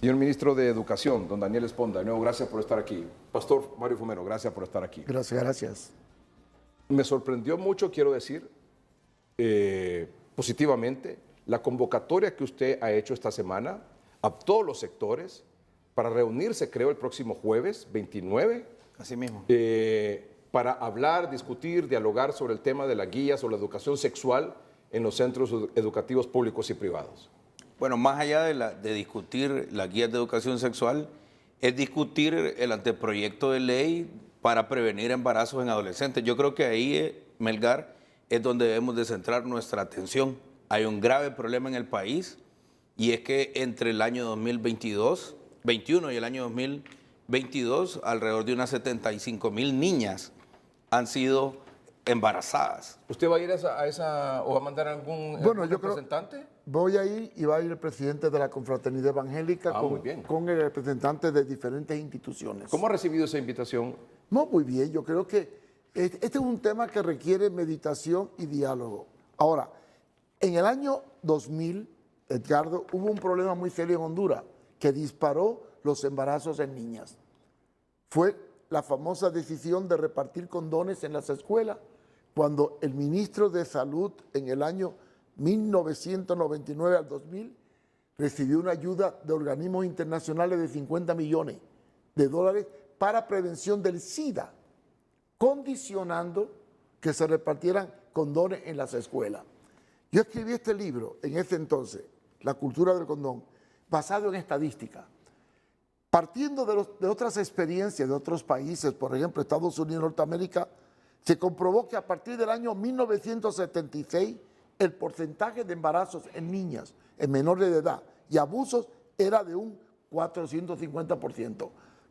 Señor Ministro de Educación, don Daniel Esponda, de nuevo, gracias por estar aquí. Pastor Mario Fumero, gracias por estar aquí. Gracias, gracias. Me sorprendió mucho, quiero decir, positivamente, la convocatoria que usted ha hecho esta semana a todos los sectores para reunirse, creo, el próximo jueves 29. Así mismo. Para hablar, discutir, dialogar sobre el tema de la guía sobre la educación sexual en los centros educativos públicos y privados. Bueno, más allá de discutir las guías de educación sexual, es discutir el anteproyecto de ley para prevenir embarazos en adolescentes. Yo creo que ahí, Melgar, es donde debemos de centrar nuestra atención. Hay un grave problema en el país y es que entre el año 2021 y el año 2022, alrededor de unas 75,000 niñas han sido embarazadas. ¿Usted va a ir a esa o va a mandar algún representante? Voy a ir y va a ir el presidente de la Confraternidad Evangélica con el representante de diferentes instituciones. ¿Cómo ha recibido esa invitación? No, muy bien. Yo creo que este es un tema que requiere meditación y diálogo. Ahora, en el año 2000, Edgardo, hubo un problema muy serio en Honduras que disparó los embarazos en niñas. Fue la famosa decisión de repartir condones en las escuelas, cuando el ministro de Salud en el año 1999 al 2000 recibió una ayuda de organismos internacionales de 50 millones de dólares para prevención del SIDA, condicionando que se repartieran condones en las escuelas. Yo escribí este libro en ese entonces, La cultura del condón, basado en estadística. Partiendo de otras experiencias de otros países, por ejemplo, Estados Unidos y Norteamérica, se comprobó que a partir del año 1976 el porcentaje de embarazos en niñas, en menores de edad y abusos era de un 450%.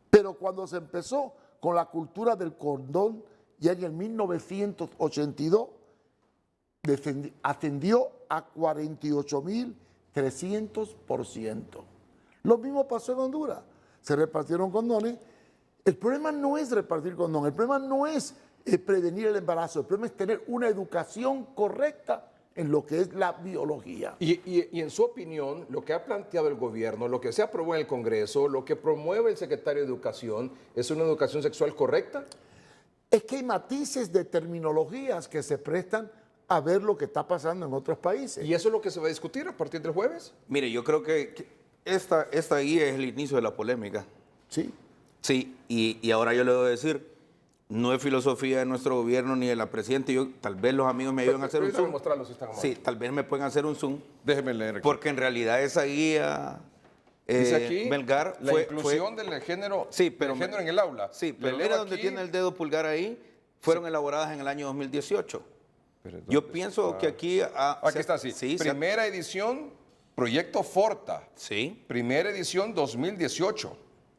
Pero cuando se empezó con la cultura del condón, ya en el 1982, ascendió a 48.300%. Lo mismo pasó en Honduras. Se repartieron condones. El problema no es repartir condones, el problema no es prevenir el embarazo, el problema es tener una educación correcta en lo que es la biología. Y en su opinión, lo que ha planteado el gobierno, lo que se aprobó en el Congreso, lo que promueve el secretario de Educación, ¿es una educación sexual correcta? Es que hay matices de terminologías que se prestan a ver lo que está pasando en otros países. ¿Y eso es lo que se va a discutir a partir del jueves? Mire, yo creo que esta guía es el inicio de la polémica. Sí. Sí, y ahora yo le voy a decir, no es filosofía de nuestro gobierno ni de la presidenta. Tal vez los amigos me ayuden a hacer un zoom. Sí, tal vez me pueden hacer un zoom. Déjeme leer aquí. Porque en realidad esa guía, dice aquí, Melgar, la inclusión del género, sí, pero, del género en el aula. Sí, pero mira donde tiene el dedo pulgar ahí, fueron elaboradas en el año 2018. Yo pienso que aquí... Aquí está, sí. Primera edición, Proyecto Forta. Sí. Primera edición 2018.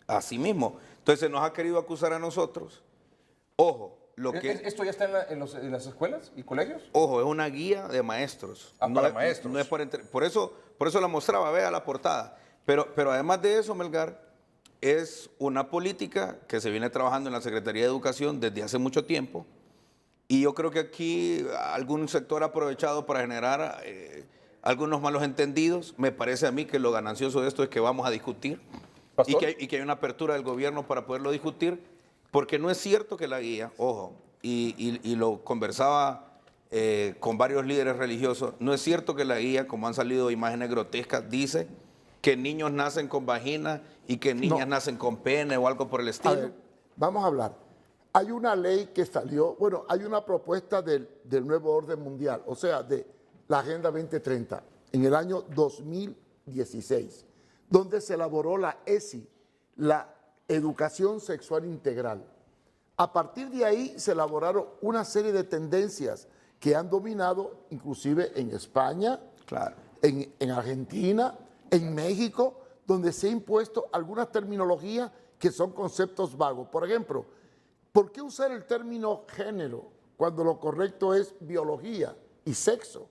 Así mismo. Entonces nos ha querido acusar a nosotros. Ojo, ¿Esto ya está en las escuelas y colegios? Ojo, es una guía de maestros. Para maestros. No es por eso la mostraba, vea la portada. Pero además de eso, Melgar, es una política que se viene trabajando en la Secretaría de Educación desde hace mucho tiempo. Y yo creo que aquí algún sector ha aprovechado para generar algunos malos entendidos. Me parece a mí que lo ganancioso de esto es que vamos a discutir y que hay una apertura del gobierno para poderlo discutir. Porque no es cierto que la guía, ojo, y lo conversaba con varios líderes religiosos, no es cierto que la guía, como han salido imágenes grotescas, dice que niños nacen con vagina y que niñas nacen con pene o algo por el estilo. A ver, vamos a hablar. Hay una ley que salió, bueno, hay una propuesta del nuevo orden mundial, o sea, de la Agenda 2030, en el año 2016, donde se elaboró la ESI, la Educación Sexual Integral. A partir de ahí se elaboraron una serie de tendencias que han dominado inclusive en España, claro, en Argentina, en México, donde se ha impuesto algunas terminologías que son conceptos vagos. Por ejemplo, ¿por qué usar el término género cuando lo correcto es biología y sexo?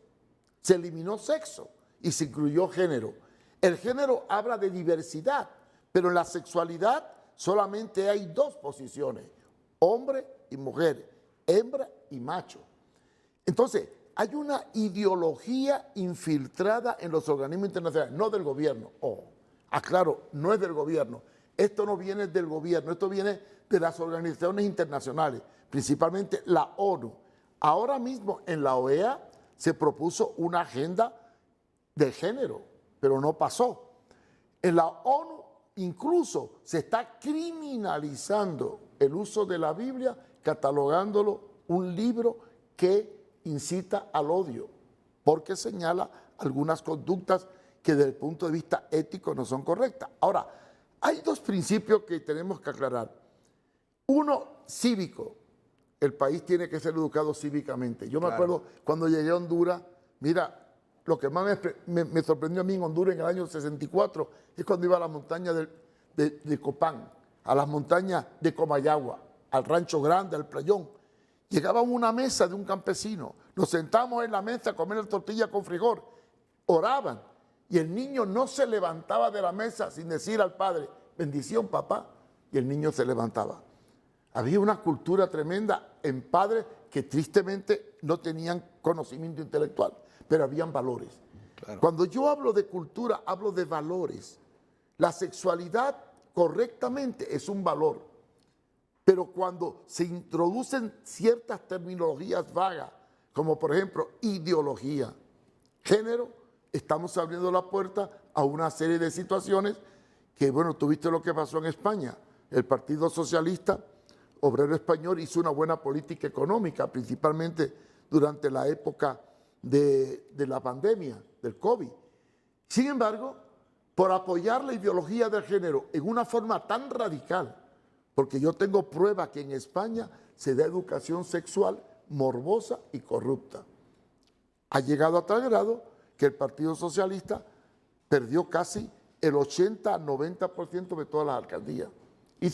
Se eliminó sexo y se incluyó género. El género habla de diversidad, pero en la sexualidad solamente hay dos posiciones, hombre y mujer, hembra y macho. Entonces, hay una ideología infiltrada en los organismos internacionales, no del gobierno, ojo. Aclaro, no es del gobierno. Esto no viene del gobierno, esto viene de las organizaciones internacionales, principalmente la ONU. Ahora mismo en la OEA se propuso una agenda de género, pero no pasó. En la ONU incluso se está criminalizando el uso de la Biblia, catalogándolo un libro que incita al odio, porque señala algunas conductas que desde el punto de vista ético no son correctas. Ahora, hay dos principios que tenemos que aclarar. Uno, cívico. El país tiene que ser educado cívicamente. Yo me acuerdo cuando llegué a Honduras, mira, lo que más me sorprendió a mí en Honduras en el año 64 es cuando iba a las montañas de Copán, a las montañas de Comayagua, al Rancho Grande, al Playón. Llegaba a una mesa de un campesino, nos sentamos en la mesa a comer la tortilla con frijol, oraban y el niño no se levantaba de la mesa sin decir al padre, bendición papá, y el niño se levantaba. Había una cultura tremenda en padres que tristemente no tenían conocimiento intelectual, pero habían valores. Claro. Cuando yo hablo de cultura, hablo de valores. La sexualidad correctamente es un valor, pero cuando se introducen ciertas terminologías vagas, como por ejemplo ideología, género, estamos abriendo la puerta a una serie de situaciones que, bueno, tuviste lo que pasó en España. El Partido Socialista Obrero Español hizo una buena política económica, principalmente durante la época de la pandemia, del COVID. Sin embargo, por apoyar la ideología del género en una forma tan radical, porque yo tengo pruebas que en España se da educación sexual morbosa y corrupta. Ha llegado a tal grado que el Partido Socialista perdió casi el 80-90% de todas las alcaldías y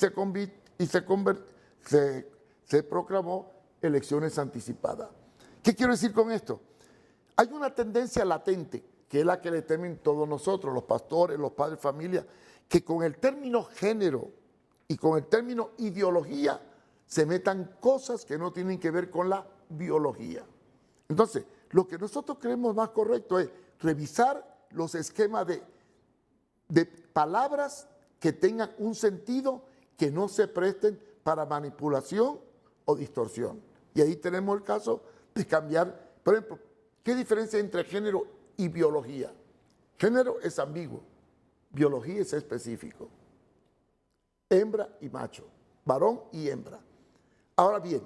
se proclamó elecciones anticipadas. ¿Qué quiero decir con esto? Hay una tendencia latente, que es la que le temen todos nosotros, los pastores, los padres de familia, que con el término género y con el término ideología se metan cosas que no tienen que ver con la biología. Entonces, lo que nosotros creemos más correcto es revisar los esquemas de palabras que tengan un sentido, que no se presten para manipulación o distorsión. Y ahí tenemos el caso de cambiar, por ejemplo, ¿qué diferencia entre género y biología? Género es ambiguo, biología es específico. Hembra y macho, varón y hembra. Ahora bien,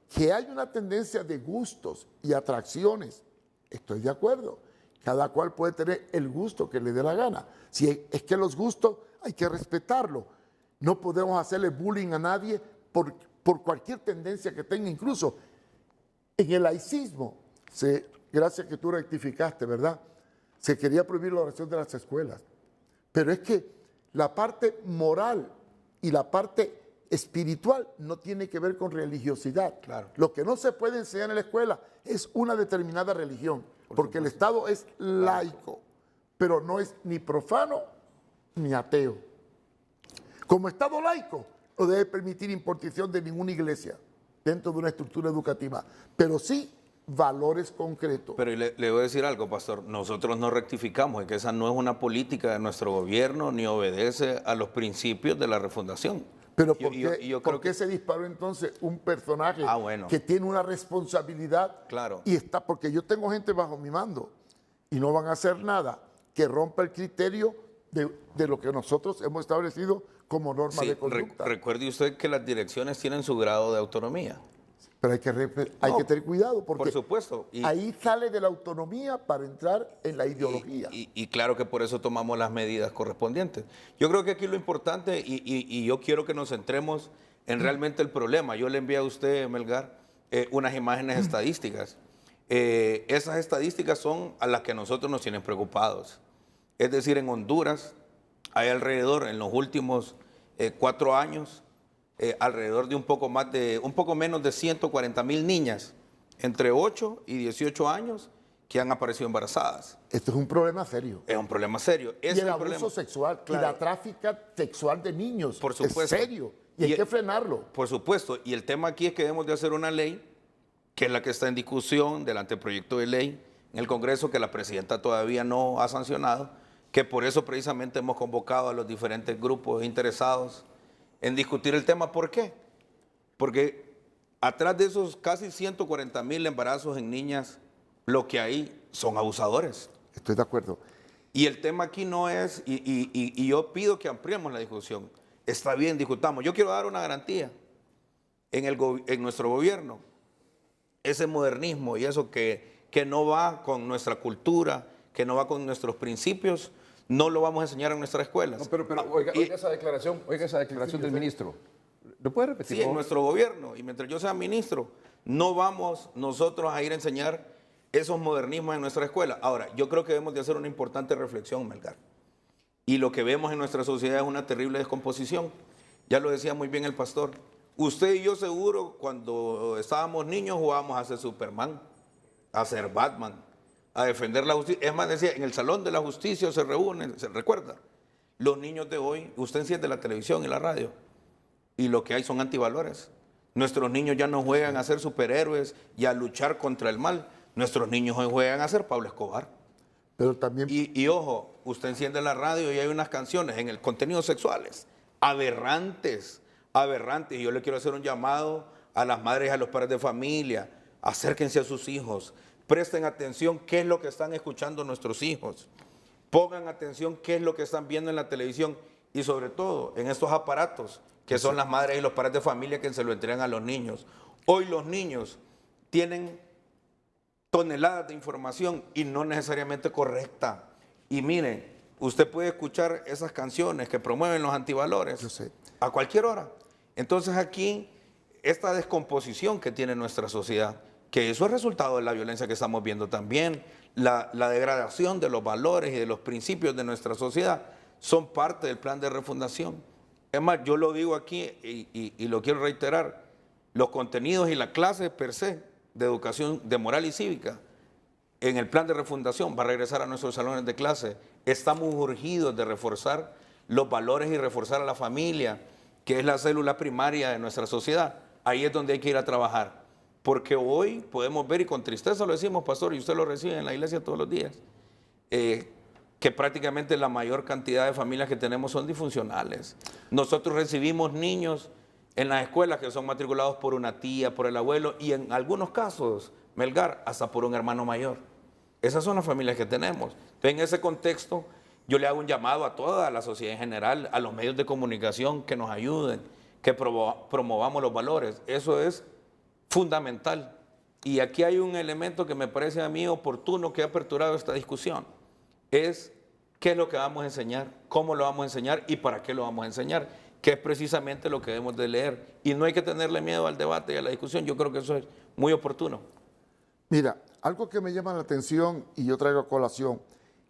que hay una tendencia de gustos y atracciones, estoy de acuerdo. Cada cual puede tener el gusto que le dé la gana. Si es que los gustos hay que respetarlo. No podemos hacerle bullying a nadie por cualquier tendencia que tenga. Incluso en el laicismo, gracias que tú rectificaste, ¿verdad? Se quería prohibir la oración de las escuelas. Pero es que la parte moral y la parte espiritual no tiene que ver con religiosidad. Claro. Lo que no se puede enseñar en la escuela es una determinada religión, porque el Estado es laico, pero no es ni profano ni ateo. Como Estado laico, no debe permitir imposición de ninguna iglesia dentro de una estructura educativa, pero sí valores concretos. Pero le voy a decir algo, pastor. Nosotros no rectificamos en que esa no es una política de nuestro gobierno ni obedece a los principios de la refundación. Pero ¿por qué se disparó entonces un personaje que tiene una responsabilidad? Claro. Y está, porque yo tengo gente bajo mi mando y no van a hacer nada que rompa el criterio de lo que nosotros hemos establecido como norma de conducta. Recuerde usted que las direcciones tienen su grado de autonomía. Pero hay que tener cuidado porque por supuesto. Ahí sale de la autonomía para entrar en la ideología. Y claro que por eso tomamos las medidas correspondientes. Yo creo que aquí lo importante, y yo quiero que nos centremos en realmente el problema. Yo le envié a usted, Melgar, unas imágenes estadísticas. Esas estadísticas son a las que nosotros nos tienen preocupados. Es decir, en Honduras hay alrededor, en los últimos 4 años, alrededor de un poco menos de 140,000 niñas entre 8 y 18 años que han aparecido embarazadas. Esto es un problema serio. Es un problema serio. Y el abuso sexual, claro, y la tráfica sexual de niños, por supuesto, es serio y hay que frenarlo. Por supuesto, y el tema aquí es que debemos de hacer una ley, que es la que está en discusión del anteproyecto de ley en el Congreso, que la presidenta todavía no ha sancionado, que por eso precisamente hemos convocado a los diferentes grupos interesados en discutir el tema. ¿Por qué? Porque atrás de esos casi 140,000 embarazos en niñas, lo que hay son abusadores. Estoy de acuerdo. Y el tema aquí no es, y yo pido que ampliemos la discusión. Está bien, discutamos. Yo quiero dar una garantía en nuestro gobierno. Ese modernismo y eso que no va con nuestra cultura, que no va con nuestros principios, no lo vamos a enseñar en nuestras escuelas. No, pero oiga esa declaración del ministro. ¿Lo puede repetir? Sí, en nuestro gobierno, y mientras yo sea ministro, no vamos nosotros a ir a enseñar esos modernismos en nuestra escuela. Ahora, yo creo que debemos de hacer una importante reflexión, Melgar. Y lo que vemos en nuestra sociedad es una terrible descomposición. Ya lo decía muy bien el pastor. Usted y yo seguro cuando estábamos niños jugábamos a ser Superman, a ser Batman, a defender la justicia. Es más, decía, en el Salón de la Justicia se reúnen, se recuerda. Los niños de hoy, usted enciende la televisión y la radio y lo que hay son antivalores. Nuestros niños ya no juegan a ser superhéroes y a luchar contra el mal. Nuestros niños hoy juegan a ser Pablo Escobar. Pero también... Y ojo, usted enciende la radio y hay unas canciones en el contenido sexuales, aberrantes. Y yo le quiero hacer un llamado a las madres y a los padres de familia. Acérquense a sus hijos. Presten atención qué es lo que están escuchando nuestros hijos. Pongan atención qué es lo que están viendo en la televisión y sobre todo en estos aparatos que son las madres y los padres de familia que se lo entregan a los niños. Hoy los niños tienen toneladas de información y no necesariamente correcta. Y miren, usted puede escuchar esas canciones que promueven los antivalores a cualquier hora. Entonces aquí, esta descomposición que tiene nuestra sociedad, que eso es resultado de la violencia que estamos viendo también, la degradación de los valores y de los principios de nuestra sociedad, son parte del plan de refundación. Es más, yo lo digo aquí y lo quiero reiterar, los contenidos y la clase per se de educación de moral y cívica en el plan de refundación va a regresar a nuestros salones de clase. Estamos urgidos de reforzar los valores y reforzar a la familia, que es la célula primaria de nuestra sociedad. Ahí es donde hay que ir a trabajar. Porque hoy podemos ver, y con tristeza lo decimos, pastor, y usted lo recibe en la iglesia todos los días, que prácticamente la mayor cantidad de familias que tenemos son disfuncionales. Nosotros recibimos niños en las escuelas que son matriculados por una tía, por el abuelo, y en algunos casos, Melgar, hasta por un hermano mayor. Esas son las familias que tenemos. Entonces, en ese contexto, yo le hago un llamado a toda la sociedad en general, a los medios de comunicación que nos ayuden, que promovamos los valores. Eso es fundamental. Y aquí hay un elemento que me parece a mí oportuno que ha aperturado esta discusión. Es qué es lo que vamos a enseñar, cómo lo vamos a enseñar y para qué lo vamos a enseñar, que es precisamente lo que debemos de leer. Y no hay que tenerle miedo al debate y a la discusión. Yo creo que eso es muy oportuno. Mira, algo que me llama la atención y yo traigo a colación,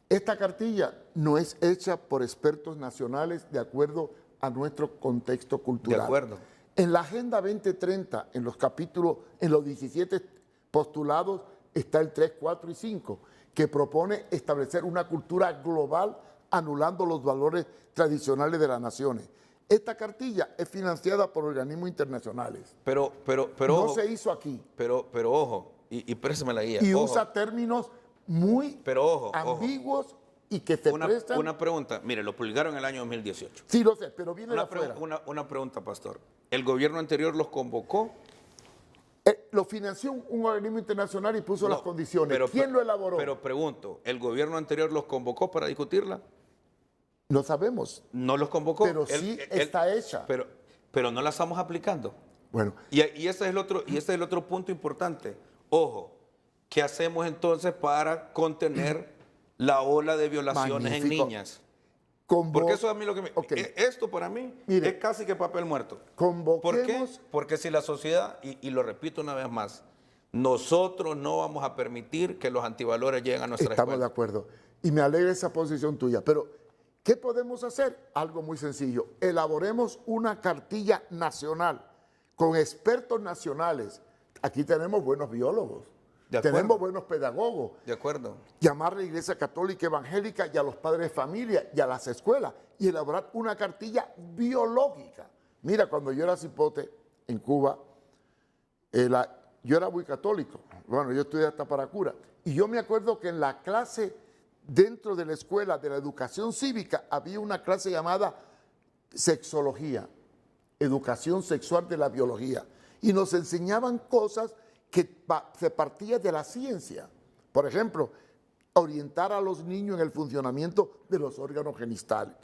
esta cartilla no es hecha por expertos nacionales de acuerdo a nuestro contexto cultural. De acuerdo. En la Agenda 2030, en los capítulos, en los 17 postulados, está el 3, 4 y 5, que propone establecer una cultura global anulando los valores tradicionales de las naciones. Esta cartilla es financiada por organismos internacionales. Pero no ojo, se hizo aquí. Pero ojo, y présteme la guía. Y ojo. usa términos muy ambiguos y que se prestan... Una pregunta, mire, lo publicaron en el año 2018. Sí, lo sé, pero viene de afuera. Una pregunta, pastor. ¿El gobierno anterior los convocó? Lo financió un organismo internacional y puso las condiciones. ¿Quién lo elaboró? Pero pregunto, ¿el gobierno anterior los convocó para discutirla? No sabemos. No los convocó. Pero sí está hecha. Pero no la estamos aplicando. Bueno. Y ese es el otro punto importante. Ojo, ¿qué hacemos entonces para contener la ola de violaciones en niñas? Porque eso a mí lo que me... Esto para mí es casi que papel muerto. ¿Por qué? Porque si la sociedad, y lo repito una vez más, nosotros no vamos a permitir que los antivalores lleguen a nuestra escuela. Estamos de acuerdo. Y me alegra esa posición tuya. Pero, ¿qué podemos hacer? Algo muy sencillo. Elaboremos una cartilla nacional con expertos nacionales. Aquí tenemos buenos biólogos. Tenemos buenos pedagogos. De acuerdo. Llamar a la Iglesia Católica Evangélica y a los padres de familia y a las escuelas y elaborar una cartilla biológica. Mira, cuando yo era cipote en Cuba, yo era muy católico. Bueno, yo estudié hasta para cura. Y yo me acuerdo que en la clase dentro de la escuela de la educación cívica había una clase llamada sexología, educación sexual de la biología, y nos enseñaban cosas que se partía de la ciencia. Por ejemplo, orientar a los niños en el funcionamiento de los órganos genitales.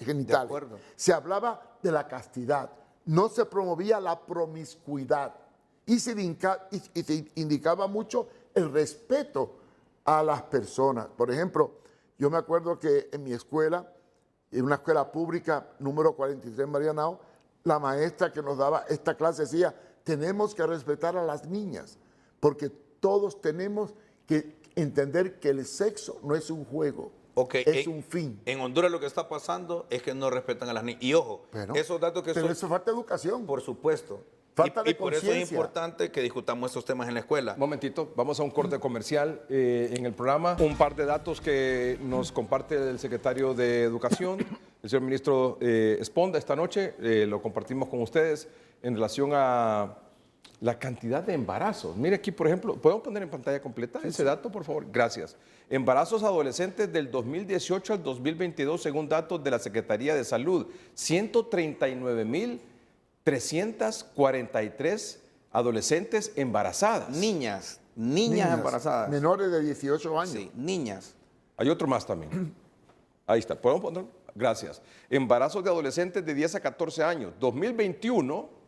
Se hablaba de la castidad, no se promovía la promiscuidad y se indicaba mucho el respeto a las personas. Por ejemplo, yo me acuerdo que en mi escuela, en una escuela pública número 43 en Marianao, la maestra que nos daba esta clase decía, tenemos que respetar a las niñas, porque todos tenemos que entender que el sexo no es un juego, es un fin. En Honduras lo que está pasando es que no respetan a las niñas. Y ojo, esos datos que pero eso falta educación. Por supuesto. Falta de y por eso es conciencia. importante que discutamos estos temas en la escuela. Un momentito, vamos a un corte comercial en el programa. Un par de datos que nos comparte el secretario de Educación, el señor ministro Esponda, esta noche. Lo compartimos con ustedes en relación a la cantidad de embarazos. Mire aquí, por ejemplo, ¿podemos poner en pantalla completa ese dato, por favor? Gracias. Embarazos adolescentes del 2018 al 2022, según datos de la Secretaría de Salud, 139.343 adolescentes embarazadas. Niñas embarazadas. Menores de 18 años. Sí, niñas. Hay otro más también. Ahí está. ¿Podemos poner? Gracias. Embarazos de adolescentes de 10 a 14 años. 2021,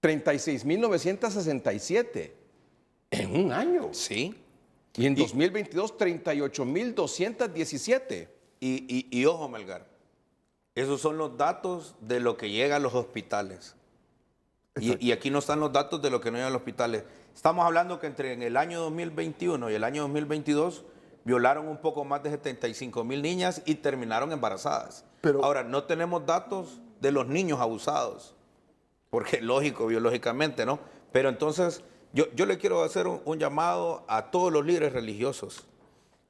36.967 en un año. Sí. Y en 2022, 38.217. Y ojo, Melgar, esos son los datos de lo que llega a los hospitales. Y aquí no están los datos de lo que no llega a los hospitales. Estamos hablando que entre en el año 2021 y el año 2022 violaron un poco más de 75.000 niñas y terminaron embarazadas. Ahora, no tenemos datos de los niños abusados, porque es lógico, biológicamente, ¿no? Pero entonces, yo le quiero hacer un llamado a todos los líderes religiosos.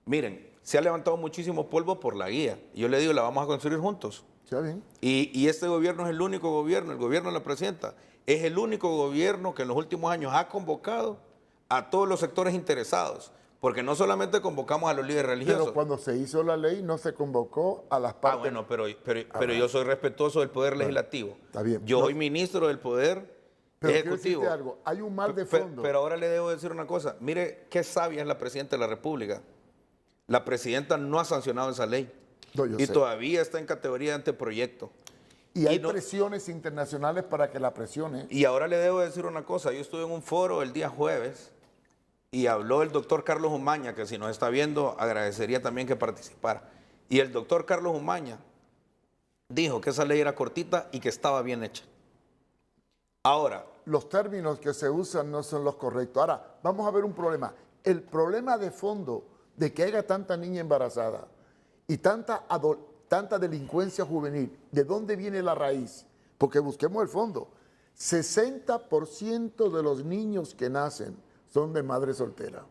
Miren, se ha levantado muchísimo polvo por la guía. Yo le digo, la vamos a construir juntos. ¿Está bien? Y este gobierno es el único gobierno, el gobierno de la presidenta, es el único gobierno que en los últimos años ha convocado a todos los sectores interesados. Porque no solamente convocamos a los líderes religiosos. Pero cuando se hizo la ley no se convocó a las partes. Bueno, pero yo soy respetuoso del Poder Legislativo. Está bien. Yo soy ministro del Poder Ejecutivo. Quiero decirte algo, hay un mal de fondo. Pero ahora le debo decir una cosa. Mire qué sabia es la Presidenta de la República. La Presidenta no ha sancionado esa ley. No, yo sé. Todavía está en categoría de anteproyecto. Y hay presiones internacionales para que la presione. Y ahora le debo decir una cosa. Yo estuve en un foro el día jueves y habló el doctor Carlos Umaña, que si nos está viendo, agradecería también que participara. Y el doctor Carlos Umaña dijo que esa ley era cortita y que estaba bien hecha. Ahora, los términos que se usan no son los correctos. Ahora, vamos a ver un problema. El problema de fondo de que haya tanta niña embarazada y tanta delincuencia juvenil, ¿de dónde viene la raíz? Porque busquemos el fondo. 60% de los niños que nacen son de madre soltera.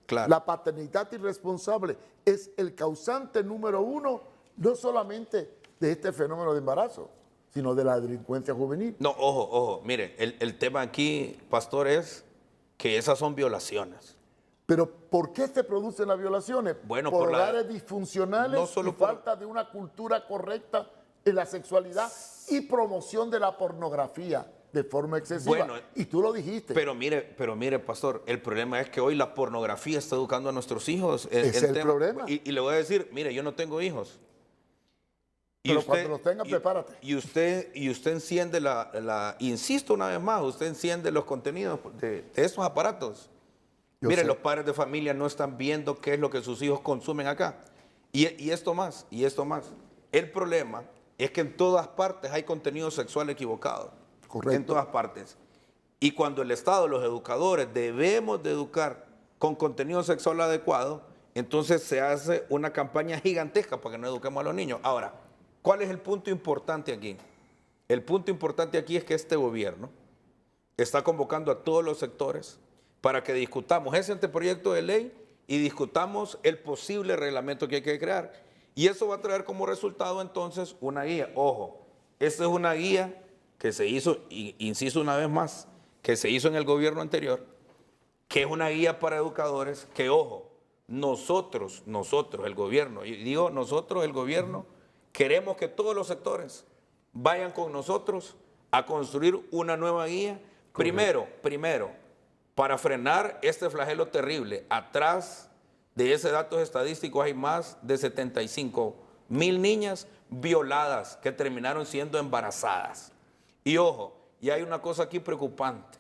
claro. La paternidad irresponsable es el causante número uno, no solamente de este fenómeno de embarazo, sino de la delincuencia juvenil. No, ojo, mire, el tema aquí, pastor, es que esas son violaciones. Pero ¿por qué se producen las violaciones? Bueno, por por hogares disfuncionales no solo y por- falta de una cultura correcta en la sexualidad y promoción de la pornografía de forma excesiva. Bueno, y tú lo dijiste. Pero mire, pastor, el problema es que hoy la pornografía está educando a nuestros hijos. Es el problema. Y le voy a decir, mire, yo no tengo hijos. Pero cuando los tengas, prepárate. Y usted enciende insisto una vez más, usted enciende los contenidos de esos aparatos. Yo Mire, sé. los padres de familia no están viendo qué es lo que sus hijos consumen acá. Y esto más. El problema es que en todas partes hay contenido sexual equivocado. Correcto. En todas partes. Y cuando el Estado, los educadores, debemos de educar con contenido sexual adecuado, entonces se hace una campaña gigantesca para que no eduquemos a los niños. Ahora, ¿cuál es el punto importante aquí? El punto importante aquí es que este gobierno está convocando a todos los sectores para que discutamos ese anteproyecto de ley y discutamos el posible reglamento que hay que crear. Y eso va a traer como resultado entonces una guía. Ojo, esta es una guía que se hizo, y insisto una vez más, que se hizo en el gobierno anterior, que es una guía para educadores que, ojo, nosotros, el gobierno, y digo nosotros, el gobierno, queremos que todos los sectores vayan con nosotros a construir una nueva guía. Primero, para frenar este flagelo terrible. Atrás de ese datos estadísticos hay más de 75,000 niñas violadas que terminaron siendo embarazadas. Y ojo, y hay una cosa aquí preocupante.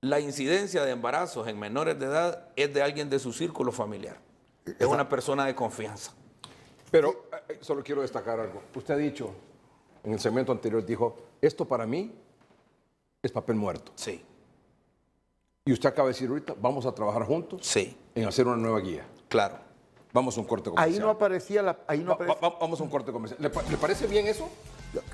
La incidencia de embarazos en menores de edad es de alguien de su círculo familiar. Es una persona de confianza. Pero solo quiero destacar algo. Usted ha dicho, en el segmento anterior, dijo, esto para mí es papel muerto. Sí. Y usted acaba de decir ahorita, vamos a trabajar juntos Sí. en hacer una nueva guía. Claro. Vamos a un corte comercial. Ahí no aparecía la... Ahí no aparecía. Vamos a un corte comercial. ¿Le parece bien eso?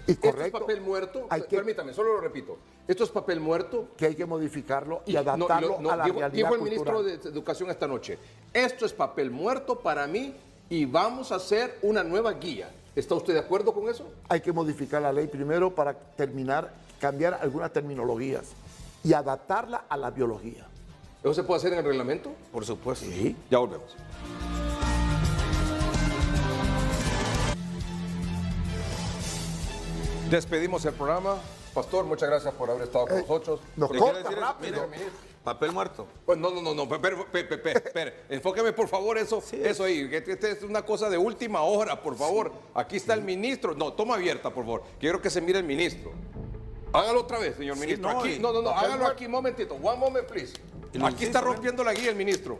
Y Esto es correcto. papel muerto. Hay que- Permítame, solo lo repito. Esto es papel muerto. que hay que modificarlo y No, adaptarlo a la realidad dijo el cultural. ministro de Educación esta noche, esto es papel muerto para mí y vamos a hacer una nueva guía. ¿Está usted de acuerdo con eso? Hay que modificar la ley primero para cambiar algunas terminologías y adaptarla a la biología. ¿Eso se puede hacer en el reglamento? Por supuesto. Sí. Ya volvemos. Despedimos el programa. Pastor, muchas gracias por haber estado con nosotros. nos Pero corta quiero decir, rápido. mire, papel muerto. Pues no, espere, enfóqueme por favor eso ahí, que esta es una cosa de última hora, por favor. Aquí está el ministro. No, toma abierta, por favor. Quiero que se mire el ministro. Hágalo otra vez, señor ministro. no, Aquí, y- no, hágalo aquí un momentito. One moment, please. Y lo Aquí está insisto, rompiendo la guía el ministro.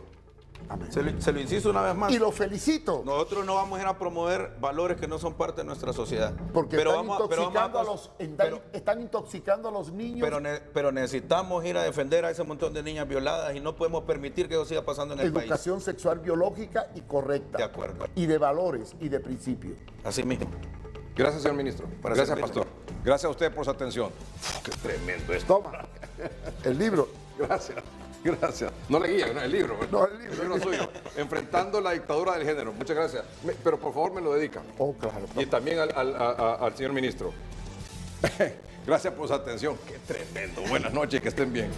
Se lo insisto una vez más. Y lo felicito, Nosotros no vamos a ir a promover valores que no son parte de nuestra sociedad. porque están intoxicando a los niños. pero necesitamos ir a defender a ese montón de niñas violadas y no podemos permitir que eso siga pasando en el país. Educación sexual biológica y correcta. De acuerdo. Y de valores y de principios. Así mismo. Gracias, señor ministro. Para Gracias, servirle. pastor. Gracias a usted por su atención. Qué tremendo esto. Toma, el libro. Gracias. Gracias. No la guía, no, el libro. No, el libro. suyo. Enfrentando la dictadura del género. Muchas gracias. Pero por favor me lo dedican. Oh, claro. Y también al señor ministro. Gracias por su atención. Qué tremendo. Buenas noches, que estén bien.